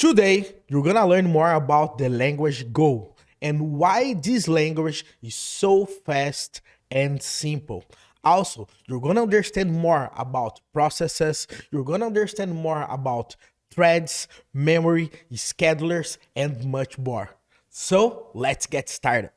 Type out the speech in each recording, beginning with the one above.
Today, you're gonna learn more about the language Go and why this language is so fast and simple. Also, you're gonna understand more about processes, you're gonna understand more about threads, memory, schedulers, and much more. So, let's get started.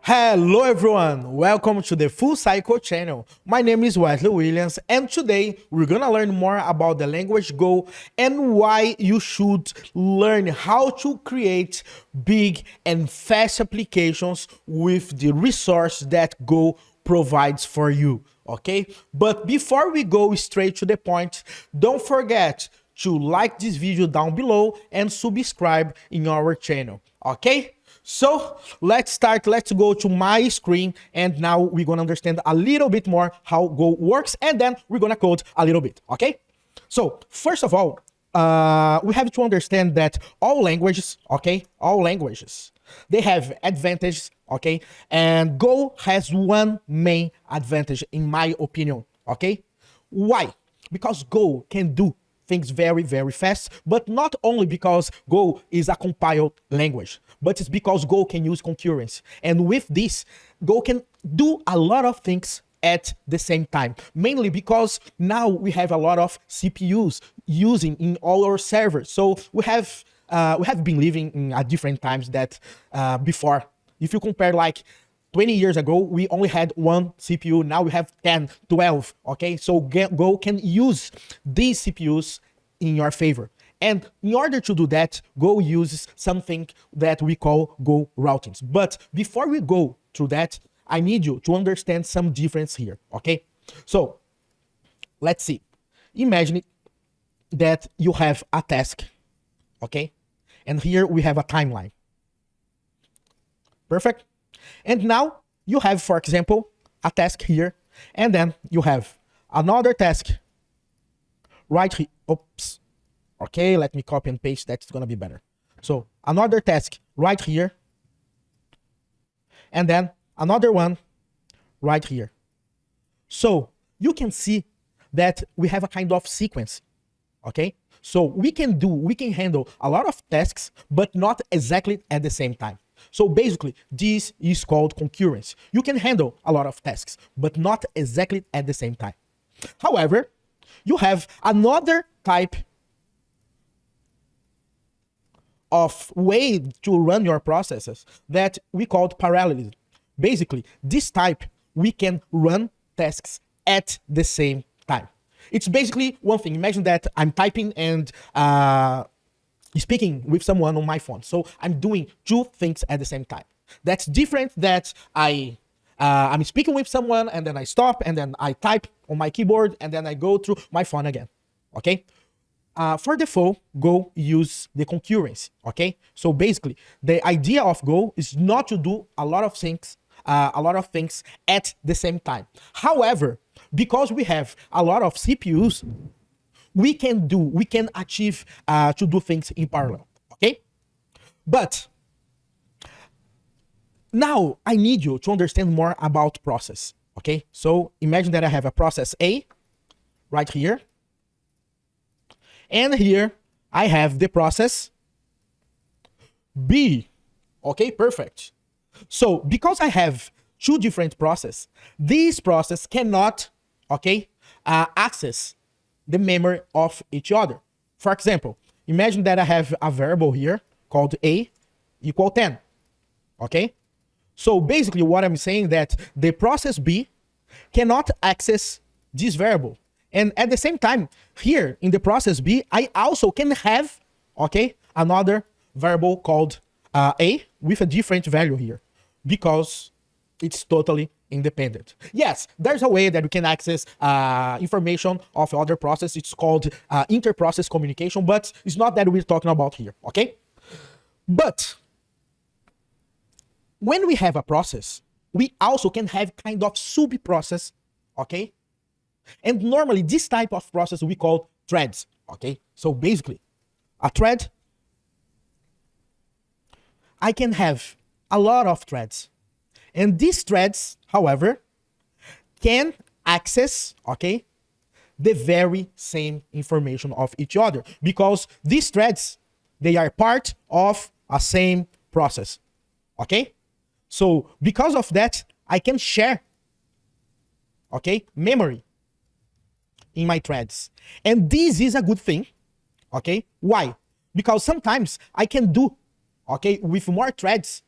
Hello everyone, welcome to the Full Cycle channel. My name is Wesley Williams and today we're gonna learn more about the language Go and why you should learn how to create big and fast applications with the resource that Go provides for you, okay? But before we go straight to the point, don't forget to like this video down below and subscribe in our channel, okay? So let's start. Let's go to my screen and now we're gonna understand a little bit more how Go works and then we're gonna code a little bit, okay? So first of all, we have to understand that all languages, okay, they have advantages, okay? And Go has one main advantage in my opinion, okay? Why? Because Go can do things very, very fast, but not only because Go is a compiled language, but it's because Go can use concurrency. And with this, Go can do a lot of things at the same time, mainly because now we have a lot of CPUs using in all our servers. So we have been living in different times that before. If you compare like 20 years ago, we only had one CPU. Now we have 10, 12, okay? So Go can use these CPUs in your favor. And in order to do that, Go uses something that we call Goroutines. But before we go through that, I need you to understand some difference here, okay? So let's see. Imagine that you have a task, okay? And here we have a timeline. Perfect? And now you have, for example, a task here, and then you have another task right here. Oops. Okay, let me copy and paste. That's gonna be better. So another task right here, and then another one right here. So you can see that we have a kind of sequence, okay? So we can handle a lot of tasks, but not exactly at the same time. So basically, this is called concurrency. You can handle a lot of tasks, but not exactly at the same time. However, you have another type of way to run your processes that we called parallelism. Basically, this type, we can run tasks at the same time. It's basically one thing. Imagine that I'm typing and speaking with someone on my phone. So I'm doing two things at the same time. That's different that I'm speaking with someone and then I stop and then I type on my keyboard and then I go through my phone again, okay? For default, Go use the concurrency, okay? So basically, the idea of Go is not to do a lot of things at the same time. However, because we have a lot of CPUs, we can achieve to do things in parallel, okay? But now I need you to understand more about process, okay? So imagine that I have a process A right here, and here I have the process B, okay? Perfect. So because I have two different processes, this process cannot, okay, access the memory of each other. For example, imagine that I have a variable here called A equal 10, okay? So basically what I'm saying that the process B cannot access this variable. And at the same time, here in the process B, I also can have, okay, another variable called A with a different value here because it's totally independent. Yes, there's a way that we can access information of other process. It's called inter-process communication, but it's not that we're talking about here, okay? But when we have a process, we also can have kind of sub-process, okay? And normally this type of process we call threads, okay? So basically, a thread I can have a lot of threads. And these threads, however, can access, okay, the very same information of each other, because these threads, they are part of a same process, okay? So because of that, I can share, okay, memory in my threads. And this is a good thing, okay? Why? Because sometimes I can do, okay, with more threads,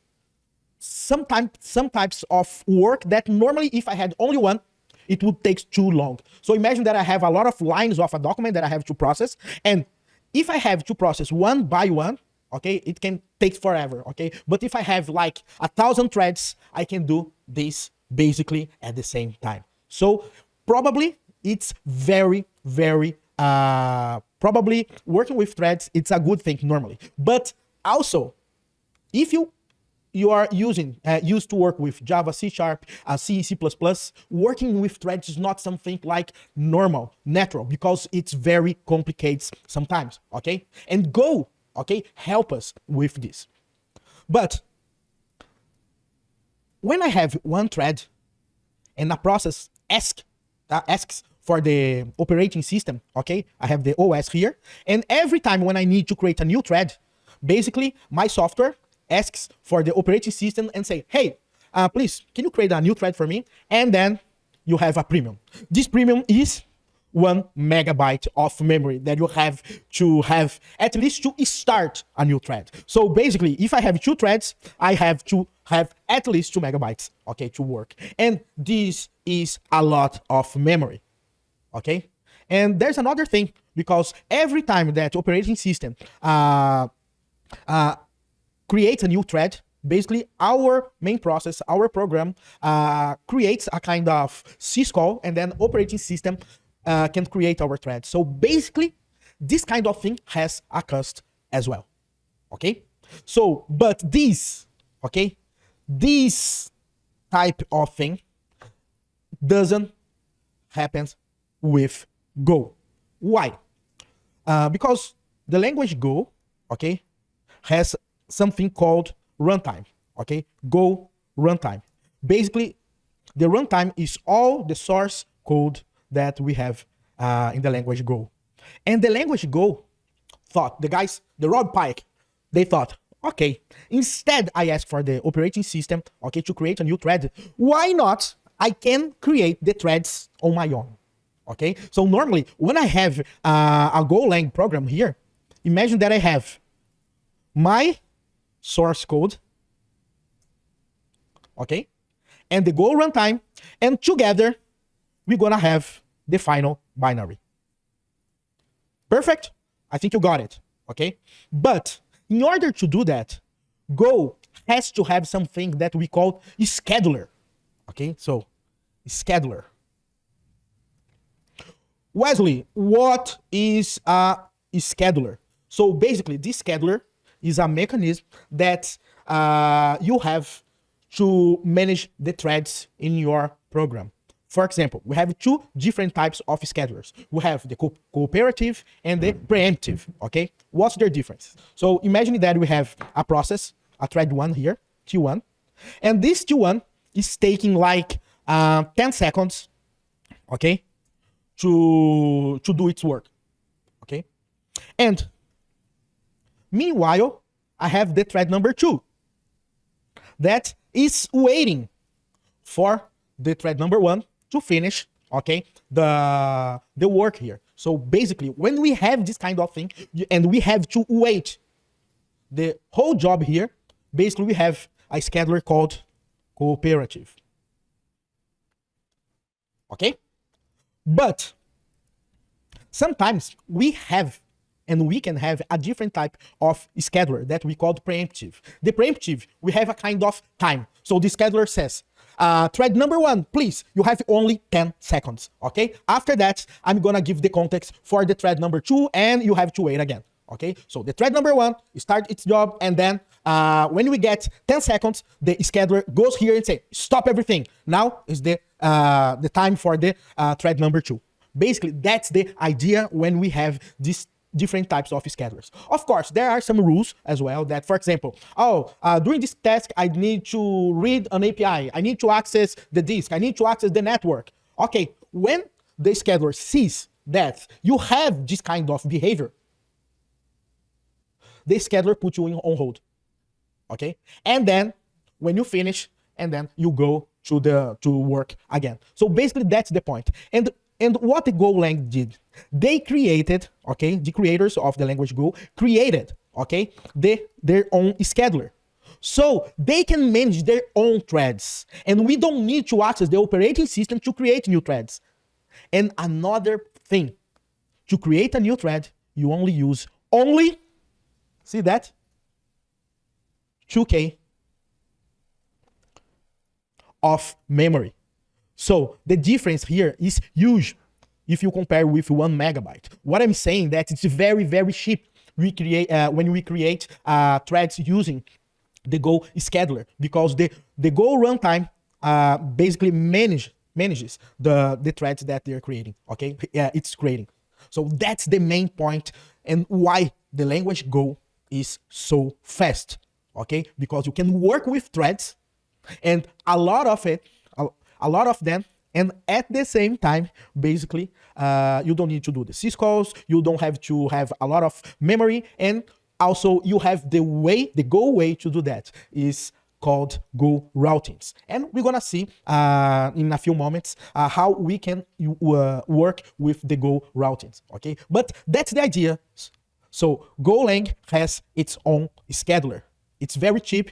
some types of work that normally if I had only one, it would take too long. So imagine that I have a lot of lines of a document that I have to process, and if I have to process one by one, okay, it can take forever, okay? But if I have like 1,000 threads, I can do this basically at the same time. So probably it's very, very, probably working with threads, it's a good thing normally. But also, if you are used to work with Java, C#, C, C++, working with threads is not something like normal, natural, because it's very complicated sometimes, okay? And Go, okay, help us with this. But when I have one thread and a process asks for the operating system, okay, I have the OS here, and every time when I need to create a new thread, basically my software asks for the operating system and say, hey, please, can you create a new thread for me? And then you have a premium. This premium is 1 megabyte of memory that you have to have at least to start a new thread. So basically, if I have 2 threads, I have to have at least 2 megabytes, okay, to work. And this is a lot of memory, okay? And there's another thing, because every time that operating system creates a new thread, basically our main process, our program, creates a kind of syscall, and then operating system can create our thread. So basically, this kind of thing has a cost as well, okay? So, but this, okay, this type of thing doesn't happen with Go. Why? Because the language Go, okay, has something called runtime, okay? Go runtime. Basically, the runtime is all the source code that we have in the language Go. And the language Go thought, the Rob Pike, they thought, okay, instead I ask for the operating system, okay, to create a new thread, why not I can create the threads on my own, okay? So normally, when I have a Golang program here, imagine that I have my source code, okay, and the Go runtime, and together we're gonna have the final binary. Perfect? I think you got it, okay? But in order to do that, Go has to have something that we call a scheduler, okay? So, scheduler. Wesley, what is a scheduler? So basically, this scheduler is a mechanism that you have to manage the threads in your program. For example, we have 2 different types of schedulers. We have the cooperative and the preemptive, okay? What's their difference? So imagine that we have a process, a thread 1 here, T1, and this T1 is taking like 10 seconds, okay, to do its work, okay? And meanwhile, I have the thread number 2 that is waiting for the thread number 1 to finish, okay, the work here. So basically, when we have this kind of thing, and we have to wait the whole job here, basically we have a scheduler called cooperative, okay? But sometimes we have, and we can have a different type of scheduler that we call preemptive. The preemptive, we have a kind of time. So the scheduler says, thread number 1, please, you have only 10 seconds, okay? After that, I'm gonna give the context for the thread number 2, and you have to wait again, okay? So the thread number 1 start its job, and then when we get 10 seconds, the scheduler goes here and say, stop everything. Now is the time for the thread number 2. Basically, that's the idea when we have this different types of schedulers. Of course, there are some rules as well that, for example, during this task, I need to read an API. I need to access the disk. I need to access the network. Okay, when the scheduler sees that you have this kind of behavior, the scheduler puts you on hold. Okay, and then when you finish, and then you go to work again. So basically, that's the point. And what the Golang did, they created, okay, the creators of the language Go created, okay, their own scheduler. So they can manage their own threads. And we don't need to access the operating system to create new threads. And another thing, to create a new thread, you only use see that? 2K of memory. So the difference here is huge if you compare with 1 megabyte. What I'm saying that it's very, very cheap when we create threads using the Go scheduler, because the Go runtime basically manages the threads that they're creating. Okay, it's creating. So that's the main point and why the language Go is so fast. Okay, because you can work with threads and a lot of them, and at the same time, basically, you don't need to do the syscalls, you don't have to have a lot of memory, and also you have the Go way to do that is called Goroutines. And we're gonna see in a few moments how we can work with the Goroutines, okay? But that's the idea. So Golang has its own scheduler. It's very cheap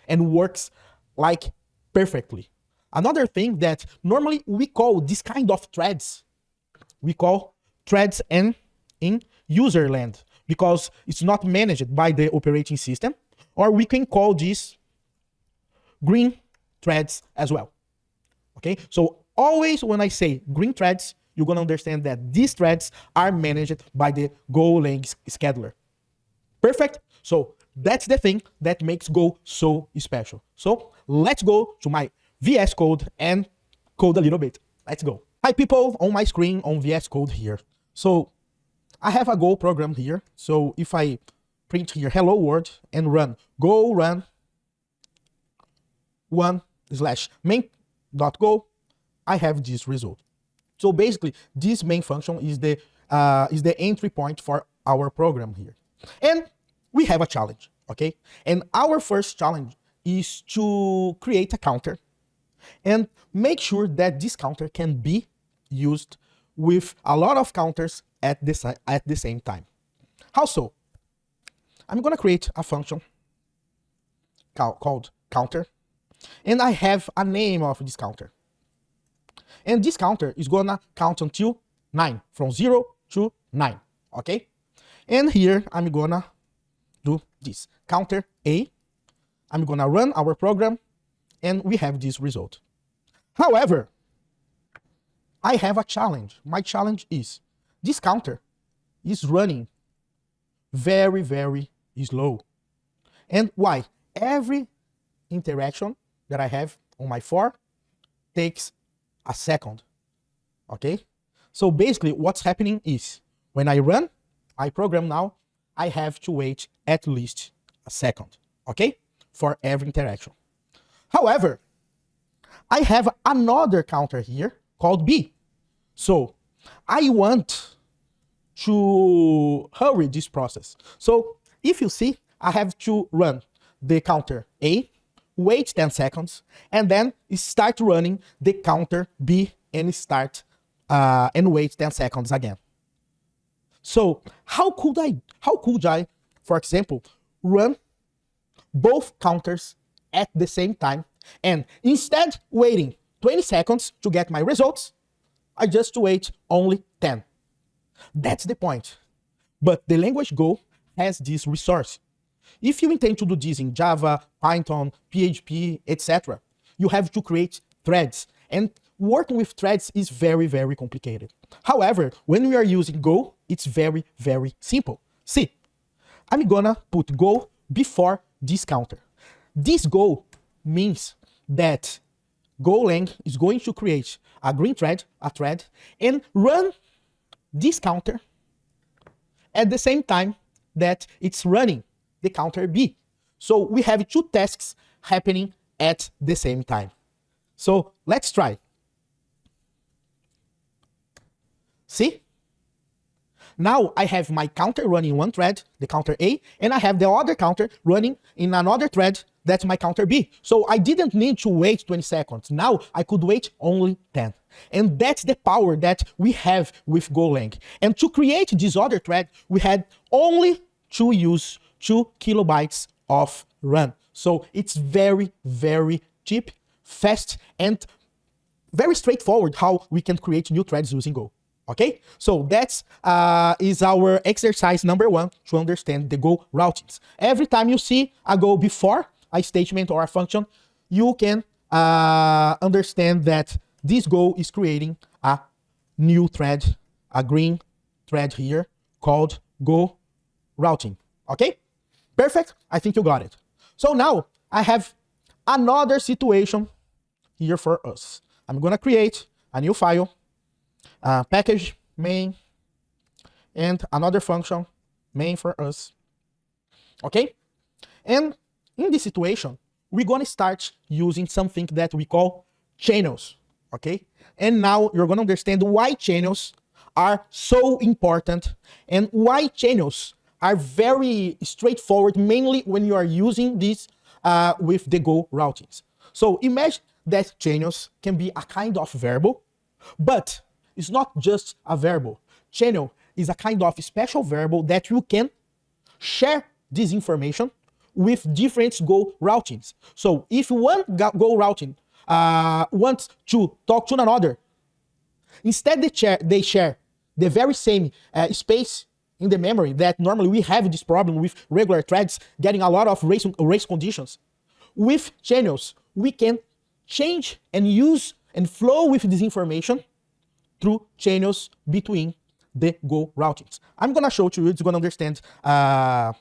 and works like perfectly. Another thing that normally we call this kind of threads, we call threads in user land, because it's not managed by the operating system, or we can call these green threads as well. Okay, so always when I say green threads, you're gonna understand that these threads are managed by the Golang scheduler. Perfect. So that's the thing that makes Go so special. So let's go to my VS Code and code a little bit. Let's go. Hi people, on my screen on VS Code here. So I have a Go program here. So if I print here hello world and run go run 1/main.go, I have this result. So basically, this main function is the entry point for our program here. And we have a challenge, okay? And our first challenge is to create a counter and make sure that this counter can be used with a lot of counters at the same time. How so? I'm gonna create a function called counter, and I have a name of this counter. And this counter is gonna count until 9, from 0 to 9, okay? And here I'm gonna do this counter A. I'm gonna run our program and we have this result. However, I have a challenge. My challenge is this counter is running very, very slow. And why? Every interaction that I have on my for takes a second, okay? So basically what's happening is when I run my program now, I have to wait at least a second, okay? For every interaction. However, I have another counter here called B. So I want to hurry this process. So if you see, I have to run the counter A, wait 10 seconds, and then start running the counter B and start and wait 10 seconds again. So how could I, for example, run both counters at the same time, and instead waiting 20 seconds to get my results, I just wait only 10. That's the point. But the language Go has this resource. If you intend to do this in Java, Python, PHP, etc., you have to create threads. And working with threads is very, very complicated. However, when we are using Go, it's very, very simple. See, I'm gonna put Go before this counter. This Go means that Golang is going to create a green thread, and run this counter at the same time that it's running the counter B. So we have two tasks happening at the same time. So let's try. See? Now I have my counter running in one thread, the counter A, and I have the other counter running in another thread, that's my counter B. So I didn't need to wait 20 seconds. Now I could wait only 10. And that's the power that we have with Golang. And to create this other thread, we had only to use 2 kilobytes of RAM. So it's very, very cheap, fast, and very straightforward how we can create new threads using Go. Okay, so that's is our exercise number 1 to understand the Go routines. Every time you see a Go before a statement or a function, you can understand that this Go is creating a new thread, a green thread here called Go routing. Okay, perfect. I think you got it. So now I have another situation here for us. I'm gonna create a new file. Package main and another function main for us. Okay, and in this situation we're going to start using something that we call channels. Okay, and now you're going to understand why channels are so important and why channels are very straightforward, mainly when you are using this with the Go routines. So imagine that channels can be a kind of variable, but it's not just a variable. Channel is a kind of special variable that you can share this information with different Go routines. So if one Go routing wants to talk to another, instead they share the very same space in the memory that normally we have this problem with regular threads getting a lot of race conditions. With channels, we can change and use and flow with this information through channels between the Go routines. I'm gonna show to you, it's gonna understand,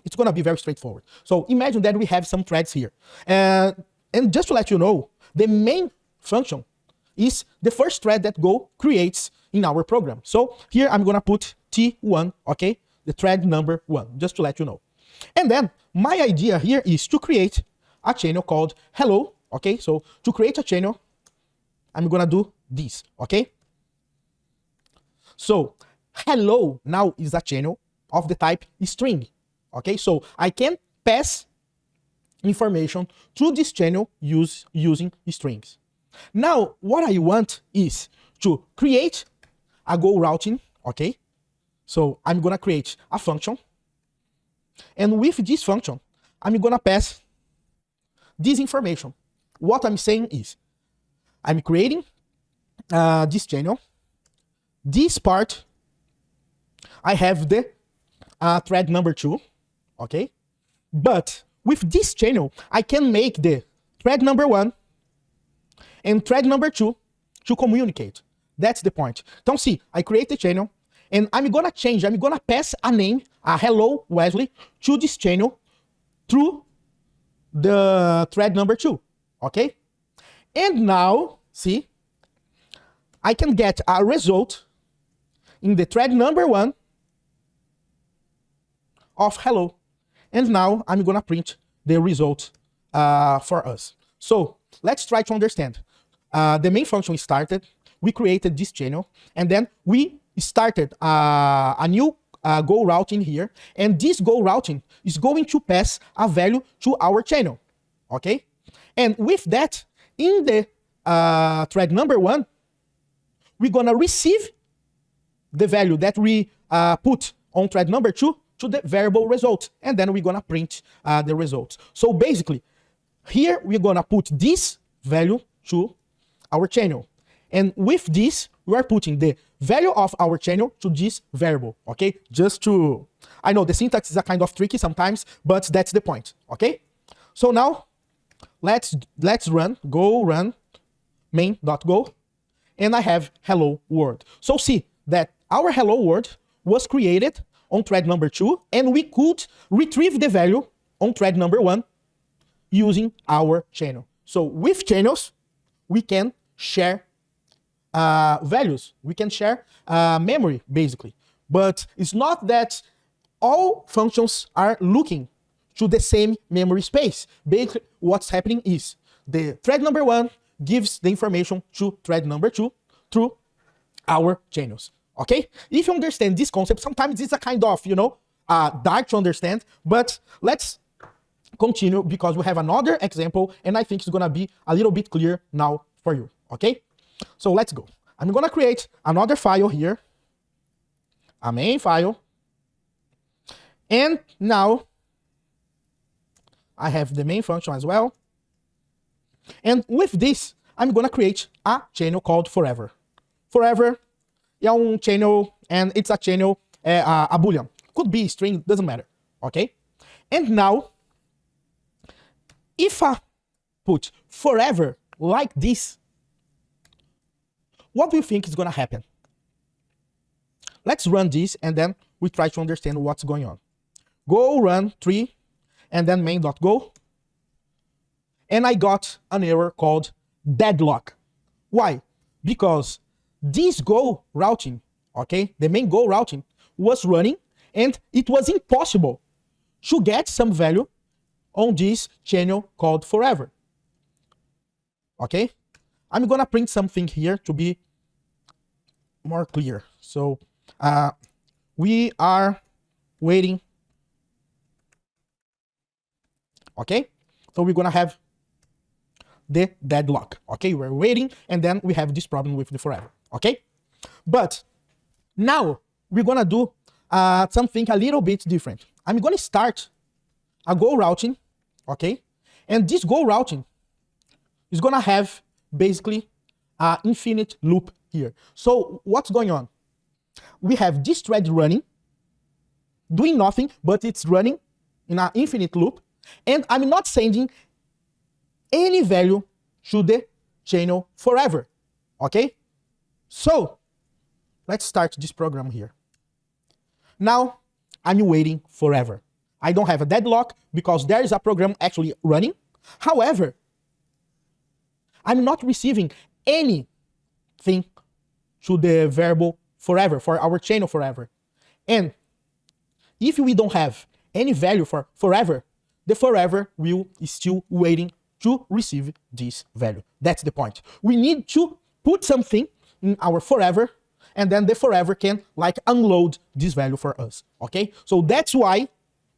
it's gonna be very straightforward. So imagine that we have some threads here. And just to let you know, the main function is the first thread that Go creates in our program. So here I'm gonna put T1, okay? The thread number 1, just to let you know. And then my idea here is to create a channel called hello, okay? So to create a channel, I'm gonna do this, okay? So hello now is a channel of the type string. Okay, so I can pass information through this channel using strings. Now what I want is to create a Go routing. Okay, so I'm gonna create a function, and with this function I'm gonna pass this information. What I'm saying is I'm creating this channel. This part, I have the thread number 2, okay? But with this channel, I can make the thread number 1 and thread number 2 to communicate. That's the point. Então, see, I create the channel, and I'm gonna pass a name, a hello Wesley, to this channel through the thread number 2, okay? And now, see, I can get a result in the thread number 1 of hello. And now I'm gonna print the result for us. So let's try to understand. The main function started, we created this channel, and then we started a new Go routing here, and this Go routing is going to pass a value to our channel, okay? And with that, in the thread number 1, we're gonna receive the value that we put on thread number 2 to the variable result, and then we're gonna print the results. So basically, here we're gonna put this value to our channel, and with this we are putting the value of our channel to this variable. Okay, just to, I know the syntax is a kind of tricky sometimes, but that's the point. Okay, so now let's run go run main.go, and I have hello world. So see that our hello world was created on thread number 2, and we could retrieve the value on thread number 1 using our channel. So with channels, we can share values, we can share memory basically, but it's not that all functions are looking to the same memory space. Basically, what's happening is the thread number 1 gives the information to thread number 2 through our channels. Okay? If you understand this concept, sometimes it's a kind of, dark to understand, but let's continue because we have another example and I think it's gonna be a little bit clear now for you. Okay? So let's go. I'm gonna create another file here, a main file, and now I have the main function as well. And with this, I'm gonna create a channel called forever. Forever é channel, and it's a channel, a boolean. Could be string, doesn't matter. Okay? And now, if I put forever like this, what do you think is gonna happen? Let's run this and then we try to understand what's going on. Go run 3 and then main.go. And I got an error called deadlock. Why? Because this Go routing, okay, the main Go routing was running and it was impossible to get some value on this channel called forever. Okay? I'm gonna print something here to be more clear. So we are waiting. Okay? So we're gonna have the deadlock. Okay, we're waiting and then we have this problem with the forever. Okay, but now we're gonna do something a little bit different. I'm gonna start a Go routing, okay, and this Go routing is gonna have basically an infinite loop here. So what's going on? We have this thread running, doing nothing, but it's running in an infinite loop, and I'm not sending any value to the channel forever. Okay? So let's start this program here. Now I'm waiting forever. I don't have a deadlock because there is a program actually running. However, I'm not receiving anything to the variable forever, for our channel forever. And if we don't have any value for forever, the forever will still waiting to receive this value. That's the point. We need to put something in our forever, and then the forever can like unload this value for us. Okay? So that's why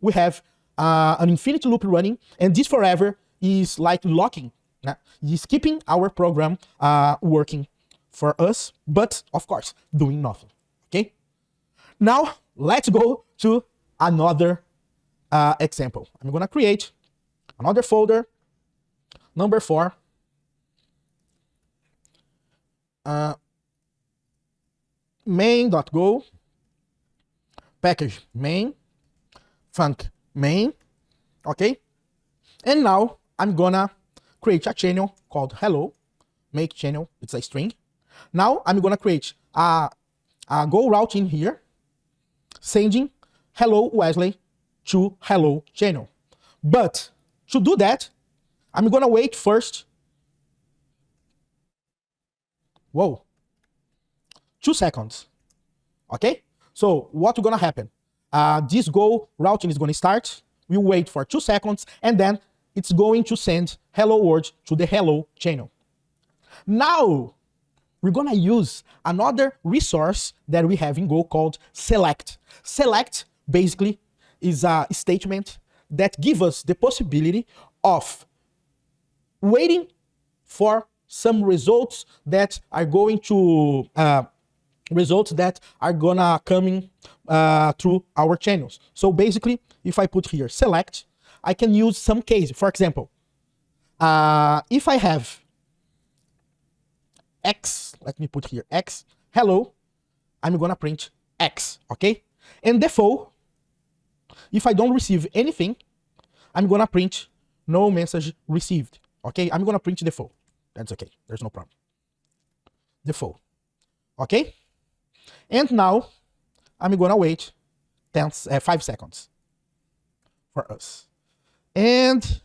we have an infinite loop running, and this forever is like locking. Is keeping our program working for us, but of course, doing nothing. Okay? Now, let's go to another example. I'm gonna create another folder, number 4. Main.go, package main, func main, okay? And now I'm gonna create a channel called hello, make channel, it's a string. Now I'm gonna create a Go routing here, sending hello Wesley to hello channel. But to do that, I'm gonna wait first. Whoa. 2 seconds. Okay? So what's gonna happen? This Go routing is gonna start. We'll wait for 2 seconds and then it's going to send hello world to the hello channel. Now we're gonna use another resource that we have in Go called select. Select basically is a statement that gives us the possibility of waiting for some results that are going to coming through our channels. So basically, if I put here select, I can use some case. For example, if I have X, let me put here X, hello, I'm gonna print X, okay? And default, if I don't receive anything, I'm gonna print no message received, okay? I'm gonna print default. That's okay, there's no problem. Default, okay? And now, I'm gonna wait 5 seconds for us. And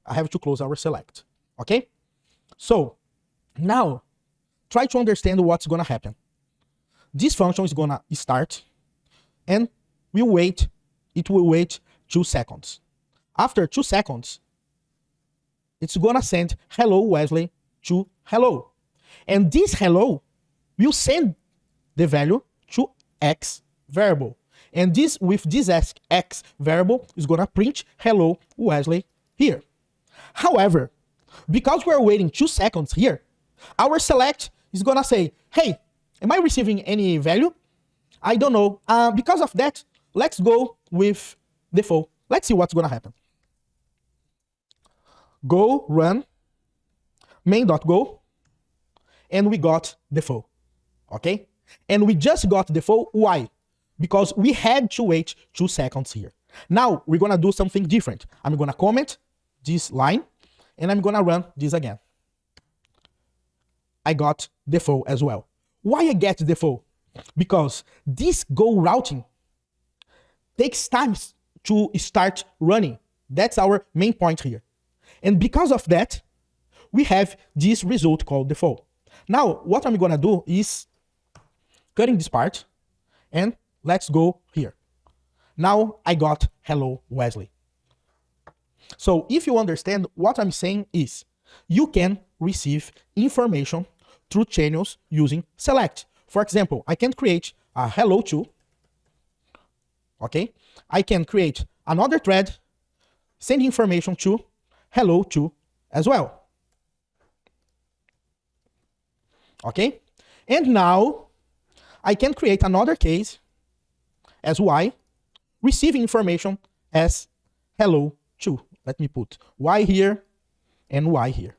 I have to close our select, okay? So, now, try to understand what's gonna happen. This function is gonna start, and it will wait 2 seconds. After 2 seconds, it's gonna send hello Wesley to hello. And this hello will send the value to X variable. And this, with this X variable, is gonna print hello Wesley here. However, because we're waiting 2 seconds here, our select is gonna say, hey, am I receiving any value? I don't know. Because of that, let's go with default. Let's see what's gonna happen. Go run main.go, and we got default. Okay? And we just got default. Why? Because we had to wait 2 seconds here. Now we're gonna do something different. I'm gonna comment this line, and I'm gonna run this again. I got default as well. Why I get default? Because this Goroutine takes time to start running. That's our main point here. And because of that, we have this result called default. Now, what I'm gonna do is cutting this part, and let's go here. Now I got hello Wesley. So if you understand, what I'm saying is you can receive information through channels using select. For example, I can create a hello to, okay? I can create another thread, send information to hello to as well. Okay? And now I can create another case as Y, receiving information as hello to. Let me put Y here and Y here.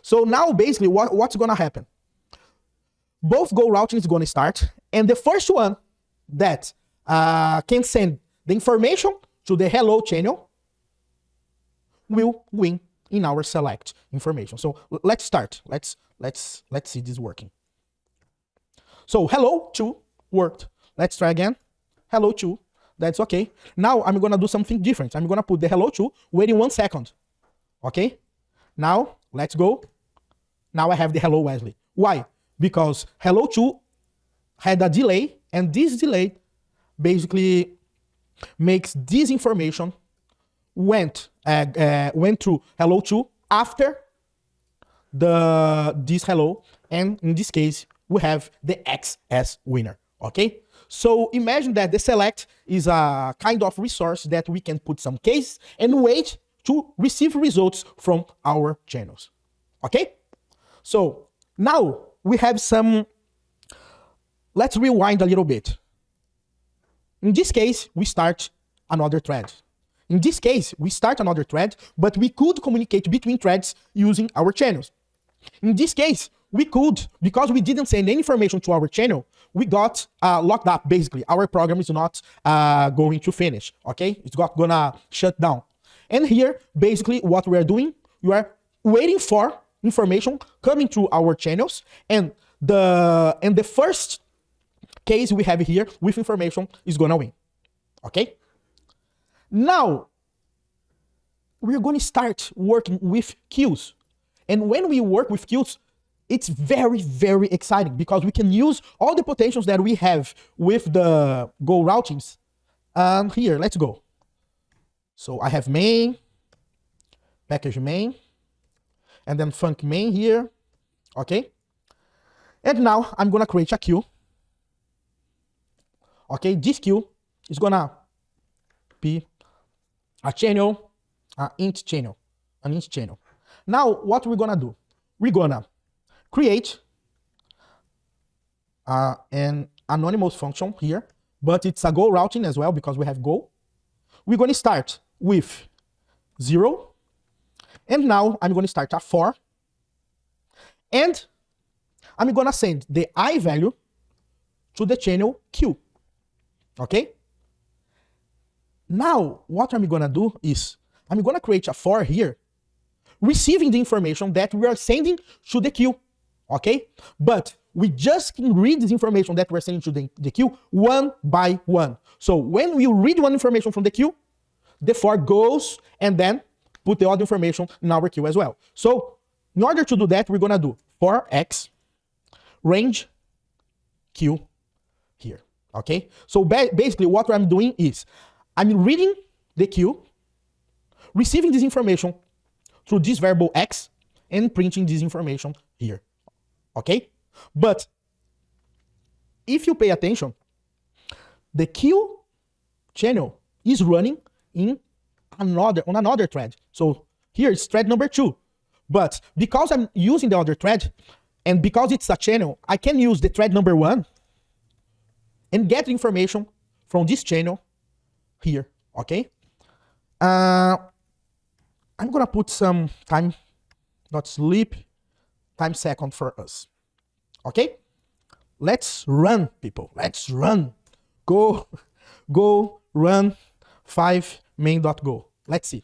So now basically what's gonna happen? Both Goroutines is gonna start, and the first one that can send the information to the hello channel will win in our select information. So let's start. Let's see this working. So hello to worked. Let's try again. Hello to. That's okay. Now I'm gonna do something different. I'm gonna put the hello to waiting 1 second. Okay. Now let's go. Now I have the hello Wesley. Why? Because hello to had a delay, and this delay basically makes this information went through hello to after this hello, and in this case we have the X as winner. Okay, so imagine that the select is a kind of resource that we can put some case and wait to receive results from our channels. Okay, so now we have some. Let's rewind a little bit. In this case, we start another thread. In this case, we start another thread, but we could communicate between threads using our channels. In this case, we could, because we didn't send any information to our channel, we got locked up, basically. Our program is not going to finish, okay? It's gonna shut down. And here, basically, what we are doing, we are waiting for information coming through our channels, and the first case we have here with information is gonna win, okay? Now, we're going to start working with queues. And when we work with queues, it's very, very exciting because we can use all the potentials that we have with the Goroutines. Here, let's go. So I have main, package main, and then func main here, okay? And now I'm gonna create a queue. Okay, this queue is gonna be a channel, an int channel. Now, what we're gonna do? We're gonna create an anonymous function here, but it's a Goroutine as well because we have Go. We're gonna start with 0, and now I'm gonna start a for, and I'm gonna send the I value to the channel Q. Okay? Now, what I'm gonna do is, I'm gonna create a for here, receiving the information that we are sending to the queue, okay? But we just can read this information that we're sending to the queue one by one. So when we read one information from the queue, the for goes and then put the other information in our queue as well. So in order to do that, we're gonna do for x range q here. Okay, so basically what I'm doing is I'm reading the queue, receiving this information through this variable x, and printing this information here. Okay, but if you pay attention, the queue channel is running in another thread. So here it's thread number 2. But because I'm using the other thread, and because it's a channel, I can use the thread number 1 and get information from this channel here. Okay. I'm gonna put some time.sleep time second for us. Okay. Let's run, people. Let's run. Go run 5 main.go. Let's see.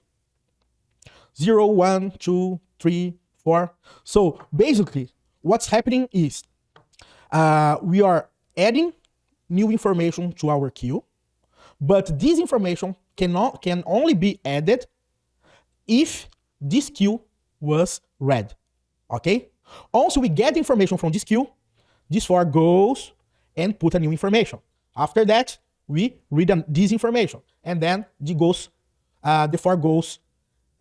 0, 1, 2, 3, 4. So basically, what's happening is we are adding new information to our queue, but this information can only be added if this queue was read. Okay? Also, we get information from this queue. This for goes and put a new information. After that, we read this information, and then the for goes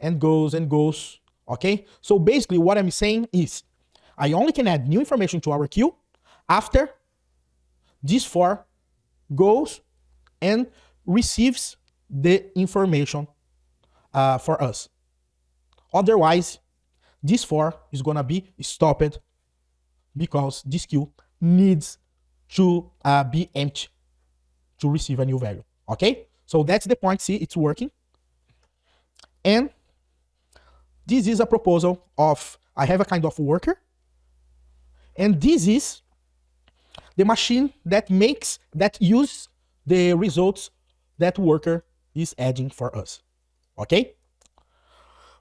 and goes and goes. Okay, so basically what I'm saying is I only can add new information to our queue after this for goes and receives the information for us. Otherwise, this for is gonna be stopped because this queue needs to be empty to receive a new value. Okay, so that's the point. See, it's working. And this is a proposal of, I have a kind of worker, and this is the machine that uses the results that worker is adding for us. Okay?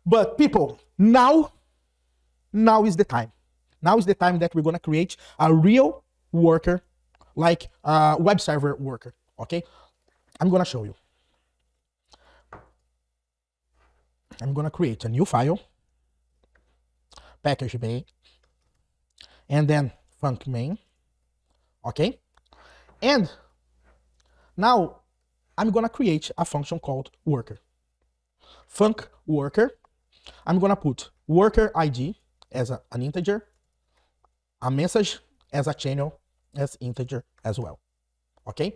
But people, now is the time. Now is the time that we're gonna create a real worker, like a web server worker. Okay? I'm gonna show you. I'm gonna create a new file, package main, and then func main. Okay? And now I'm gonna create a function called worker. Func worker. I'm gonna put worker ID as an integer, a message as a channel as integer as well. Okay?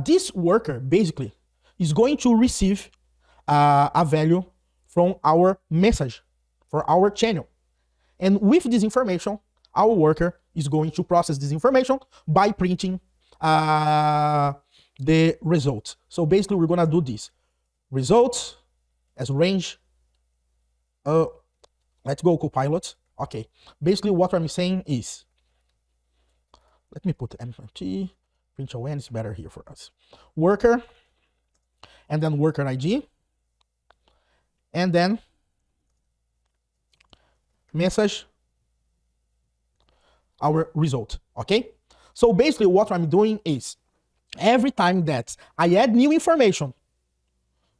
This worker basically is going to receive a value from our message for our channel. And with this information, our worker is going to process this information by printing the results. So basically we're gonna do this. Results as range. Let's go Copilot. Okay. Basically what I'm saying is, let me put empty, print when is better here for us. Worker, and then worker ID, and then message our result. Okay, so basically what I'm doing is every time that I add new information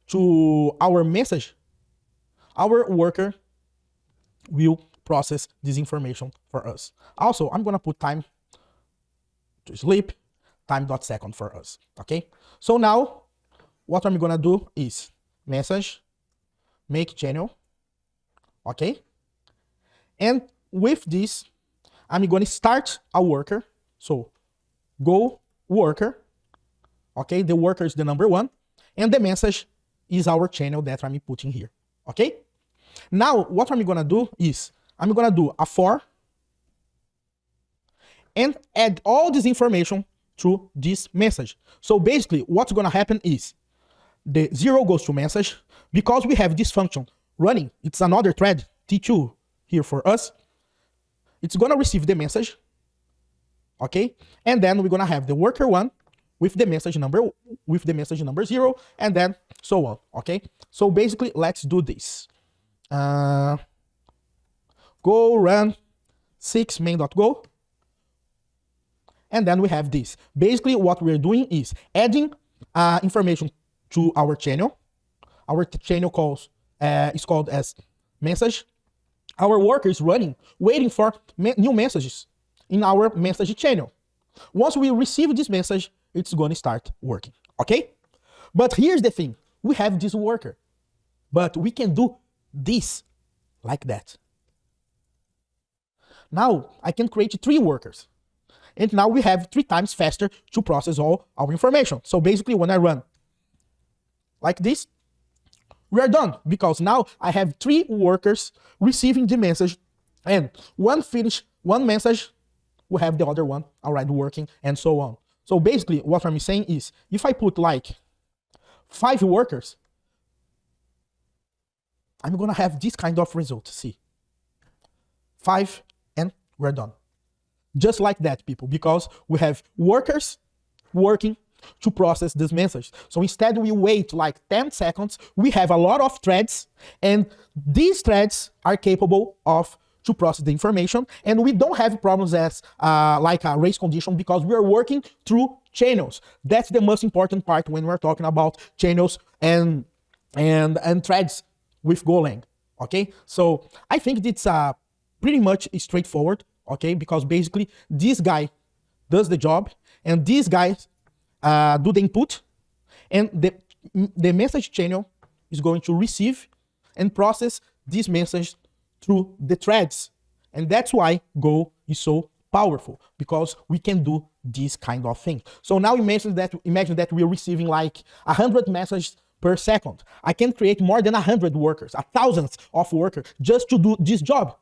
to our message, our worker will process this information for us. Also, I'm gonna put time to sleep time.second for us. Okay, so now what I'm gonna do is message make channel. Okay, and with this I'm going to start a worker. So go worker. Okay, the worker is the number 1, and the message is our channel that I'm putting here. Okay, now what I'm gonna do is I'm gonna do a for and add all this information to this message. So basically what's gonna happen is the 0 goes to message. Because we have this function running, it's another thread, T2 here for us. It's gonna receive the message, okay? And then we're gonna have the worker 1 with the message number 0, and then so on, okay? So basically, let's do this. Go run 6 main.go, and then we have this. Basically, what we're doing is adding information to our channel. Our channel is called as message. Our worker is running, waiting for new messages in our message channel. Once we receive this message, it's going to start working, okay? But here's the thing. We have this worker, but we can do this like that. Now I can create 3 workers. And now we have 3 times faster to process all our information. So basically when I run like this, we are done, because now I have 3 workers receiving the message, and one finish one message, we have the other one already working, and so on. So basically what I'm saying is, if I put like 5 workers, I'm gonna have this kind of result. See, 5 and we're done. Just like that, people, because we have workers working to process this message. So instead we wait like 10 seconds, we have a lot of threads, and these threads are capable of to process the information, and we don't have problems as like a race condition, because we are working through channels. That's the most important part when we're talking about channels and threads with Golang. Okay, so I think it's pretty much straightforward. Okay, because basically this guy does the job, and these guys do the input, and the message channel is going to receive and process this message through the threads. And that's why Go is so powerful, because we can do this kind of thing. So now imagine that we're receiving like 100 messages per second. I can create more than 100 workers, thousands of workers just to do this job.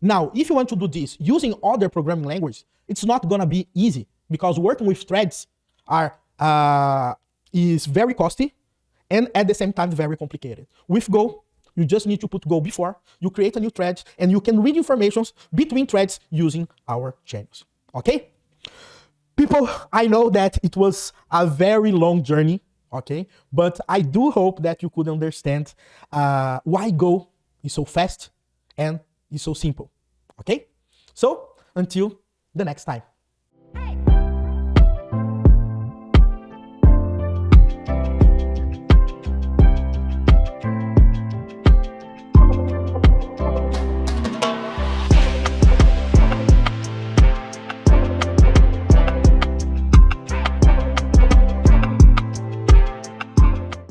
Now, if you want to do this using other programming languages, it's not gonna be easy, because working with threads is very costly and at the same time very complicated. With Go, you just need to put Go before, you create a new thread, and you can read informations between threads using our channels, okay? People, I know that it was a very long journey, okay? But I do hope that you could understand why Go is so fast and is so simple, okay? So, until the next time.